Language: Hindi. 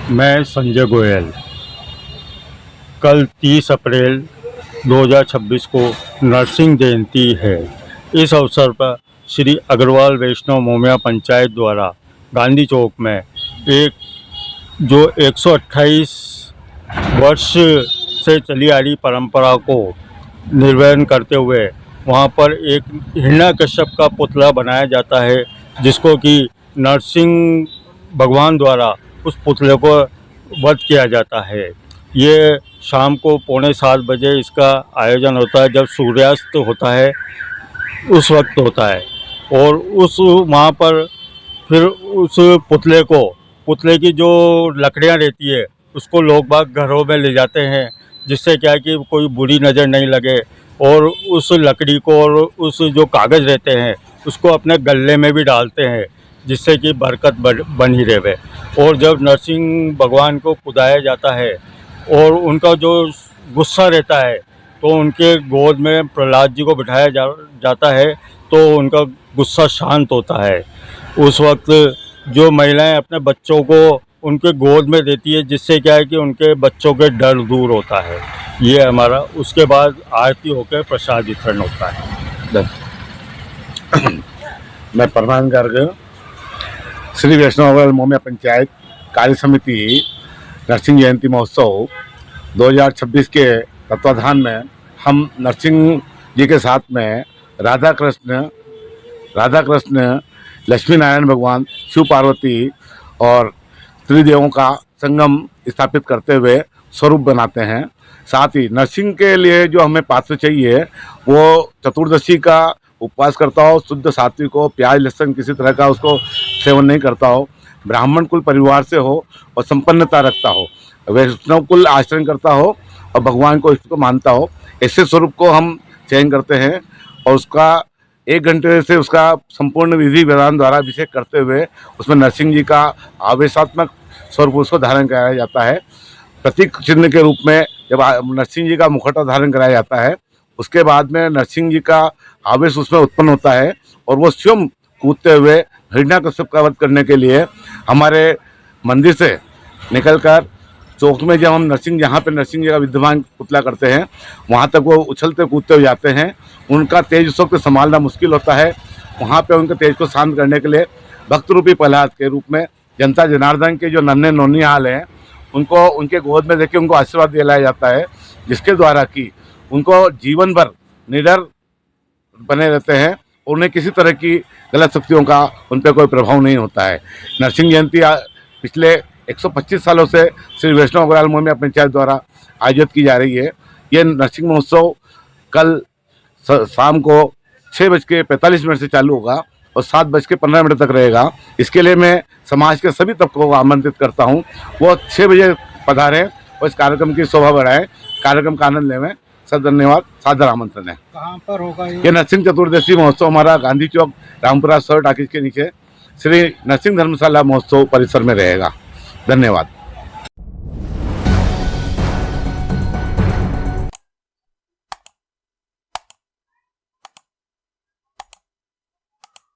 मैं संजय गोयल। कल 30 अप्रैल 2026 को नरसिंह जयंती है। इस अवसर पर श्री अग्रवाल वैष्णव मोमिया पंचायत द्वारा गांधी चौक में एक जो 128 वर्ष से चली आ रही परंपरा को निर्वहन करते हुए वहाँ पर एक हिरण्यकश्यप का पुतला बनाया जाता है, जिसको कि नरसिंह भगवान द्वारा उस पुतले को वध किया जाता है। ये शाम को 6:45 बजे इसका आयोजन होता है, जब सूर्यास्त होता है उस वक्त होता है। और उस वहाँ पर फिर उस पुतले की जो लकड़ियाँ रहती है उसको लोग बाग घरों में ले जाते हैं, जिससे क्या है कि कोई बुरी नज़र नहीं लगे। और उस लकड़ी को और उस जो कागज़ रहते हैं उसको अपने गले में भी डालते हैं, जिससे कि बरकत बनी रहे। और जब नरसिंह भगवान को पुदाया जाता है और उनका जो गुस्सा रहता है तो उनके गोद में प्रहलाद जी को बिठाया जाता है, तो उनका गुस्सा शांत होता है। उस वक्त जो महिलाएं अपने बच्चों को उनके गोद में देती है, जिससे क्या है कि उनके बच्चों के डर दूर होता है। ये हमारा, उसके बाद आरती होकर प्रसाद वितरण होता है। मैं प्रधान गर्ग श्री वैष्णव मोमिया पंचायत कार्य समिति नरसिंह जयंती महोत्सव 2026 के तत्वाधान में हम नरसिंह जी के साथ में राधा कृष्ण लक्ष्मी नारायण भगवान, शिव पार्वती और त्रिदेवों का संगम स्थापित करते हुए स्वरूप बनाते हैं। साथ ही नरसिंह के लिए जो हमें पात्र चाहिए वो चतुर्दशी का उपवास करता हो, शुद्ध सात्विक हो, प्याज लहसुन किसी तरह का उसको सेवन नहीं करता हो, ब्राह्मण कुल परिवार से हो और संपन्नता रखता हो, वैष्णव कुल आचरण करता हो और भगवान को इष्ट को मानता हो। ऐसे स्वरूप को हम चयन करते हैं और उसका 1 घंटे से उसका संपूर्ण विधि विधान द्वारा अभिषेक करते हुए उसमें नरसिंह जी का आवेशात्मक स्वरूप उसको धारण कराया जाता है। प्रतीक चिन्ह के रूप में जब नरसिंह जी का मुखौटा धारण कराया जाता है, उसके बाद में नरसिंह जी का आवेश उसमें उत्पन्न होता है और वो स्वयं कूदते हुए हिरण्यकश्यप का वध करने के लिए हमारे मंदिर से निकलकर चौक में, जब हम नरसिंह जहाँ पे नरसिंह जी का विद्यमान पुतला करते हैं वहाँ तक वो उछलते कूदते हुए जाते हैं। उनका तेज उस वक्त संभालना मुश्किल होता है। वहाँ पे उनके तेज को शांत करने के लिए भक्त रूपी प्रहलाद के रूप में जनता जनार्दन के जो नन्हे नौनिहाल हैं उनको उनके गोद में देके उनको आशीर्वाद दिलाया जाता है, जिसके द्वारा कि उनको जीवन भर निडर बने रहते हैं और उन्हें किसी तरह की गलत शक्तियों का उन पर कोई प्रभाव नहीं होता है। नरसिंह जयंती पिछले 125 सालों से श्री वैष्णव अग्रवाल मोमिया पंचायत द्वारा आयोजित की जा रही है। ये नरसिंह महोत्सव कल शाम को 6:45 से चालू होगा और 7:15 तक रहेगा। इसके लिए मैं समाज के सभी तबकों को आमंत्रित करता हूँ, वो 6 बजे पधारें और इस कार्यक्रम की शोभा बढ़ाएं, कार्यक्रम का आनंद लेवें। सर धन्यवाद, सादर आमंत्रण है। कहाँ पर होगा ये नरसिंह चतुर्दशी महोत्सव हमारा गांधी चौक रामपुरा सर टाकीज के नीचे श्री नरसिंह धर्मशाला महोत्सव परिसर में रहेगा। धन्यवाद।